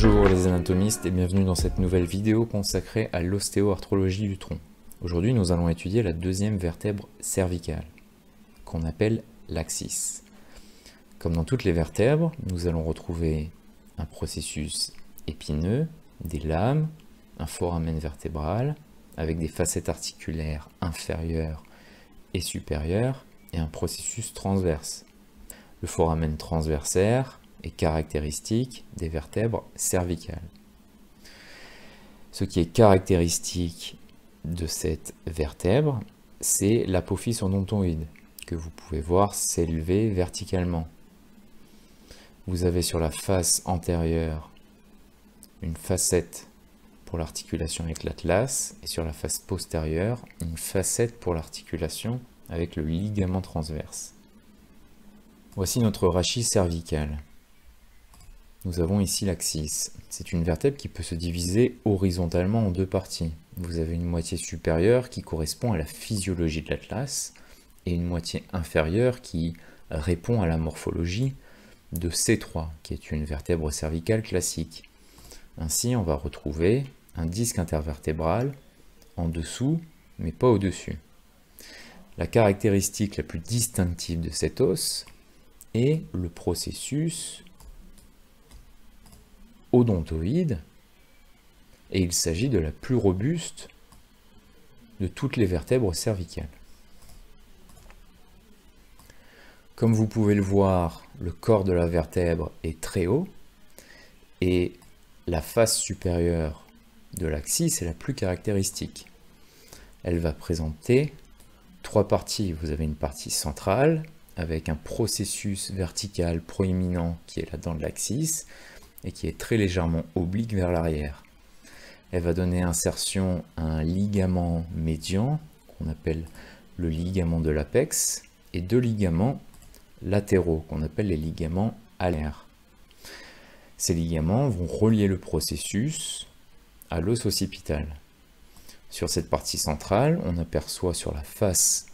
Bonjour les anatomistes et bienvenue dans cette nouvelle vidéo consacrée à l'ostéoarthrologie du tronc. Aujourd'hui nous allons étudier la deuxième vertèbre cervicale, qu'on appelle l'axis. Comme dans toutes les vertèbres, nous allons retrouver un processus épineux, des lames, un foramen vertébral, avec des facettes articulaires inférieures et supérieures, et un processus transverse. Le foramen transversaire est caractéristique des vertèbres cervicales. Ce qui est caractéristique de cette vertèbre, c'est l'apophyse odontoïde, que vous pouvez voir s'élever verticalement. Vous avez sur la face antérieure une facette pour l'articulation avec l'atlas, et sur la face postérieure, une facette pour l'articulation avec le ligament transverse. Voici notre rachis cervical. Nous avons ici l'axis. C'est une vertèbre qui peut se diviser horizontalement en deux parties. Vous avez une moitié supérieure qui correspond à la physiologie de l'atlas et une moitié inférieure qui répond à la morphologie de C3, qui est une vertèbre cervicale classique. Ainsi, on va retrouver un disque intervertébral en dessous, mais pas au-dessus. La caractéristique la plus distinctive de cet os est le processus odontoïde, et il s'agit de la plus robuste de toutes les vertèbres cervicales. Comme vous pouvez le voir, le corps de la vertèbre est très haut, et la face supérieure de l'axis est la plus caractéristique. Elle va présenter trois parties. Vous avez une partie centrale, avec un processus vertical proéminent qui est la dent de l'axis, et qui est très légèrement oblique vers l'arrière. Elle va donner insertion à un ligament médian, qu'on appelle le ligament de l'apex, et deux ligaments latéraux, qu'on appelle les ligaments alaires. Ces ligaments vont relier le processus à l'os occipital. Sur cette partie centrale, on aperçoit sur la face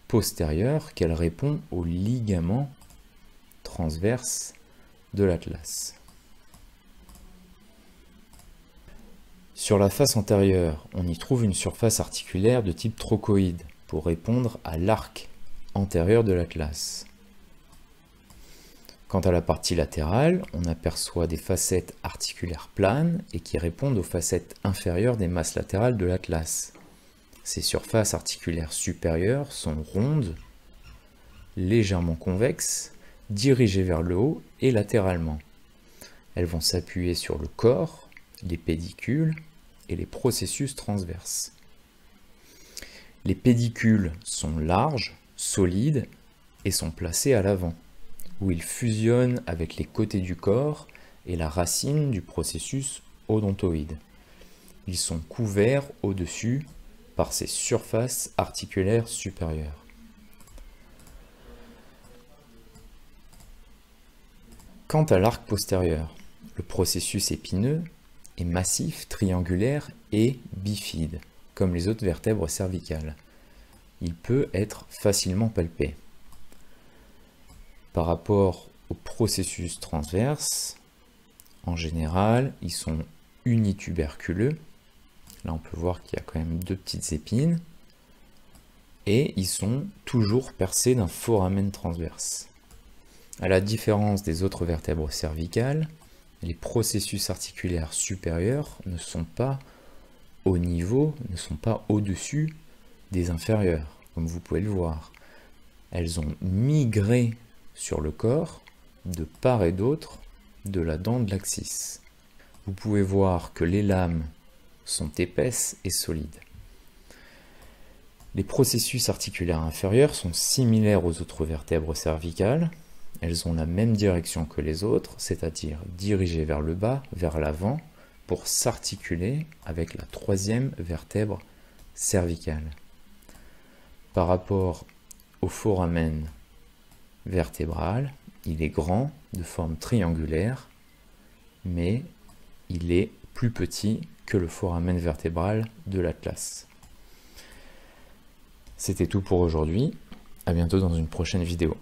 postérieure qu'elle répond au ligament transverse de l'atlas. Sur la face antérieure, on y trouve une surface articulaire de type trochoïde pour répondre à l'arc antérieur de l'atlas. Quant à la partie latérale, on aperçoit des facettes articulaires planes et qui répondent aux facettes inférieures des masses latérales de l'atlas. Ces surfaces articulaires supérieures sont rondes, légèrement convexes, dirigées vers le haut et latéralement. Elles vont s'appuyer sur le corps, les pédicules et les processus transverses. Les pédicules sont larges, solides et sont placés à l'avant, où ils fusionnent avec les côtés du corps et la racine du processus odontoïde. Ils sont couverts au-dessus par ces surfaces articulaires supérieures. Quant à l'arc postérieur, le processus épineux est massif, triangulaire et bifide, comme les autres vertèbres cervicales. Il peut être facilement palpé. Par rapport au processus transverse, en général, ils sont unituberculeux. Là, on peut voir qu'il y a quand même deux petites épines. Et ils sont toujours percés d'un foramen transverse. À la différence des autres vertèbres cervicales, les processus articulaires supérieurs ne sont pas au niveau, ne sont pas au-dessus des inférieurs, comme vous pouvez le voir. Elles ont migré sur le corps, de part et d'autre, de la dent de l'axis. Vous pouvez voir que les lames sont épaisses et solides. Les processus articulaires inférieurs sont similaires aux autres vertèbres cervicales. Elles ont la même direction que les autres, c'est-à-dire dirigées vers le bas, vers l'avant, pour s'articuler avec la troisième vertèbre cervicale. Par rapport au foramen vertébral, il est grand, de forme triangulaire, mais il est plus petit que le foramen vertébral de l'atlas. C'était tout pour aujourd'hui, à bientôt dans une prochaine vidéo.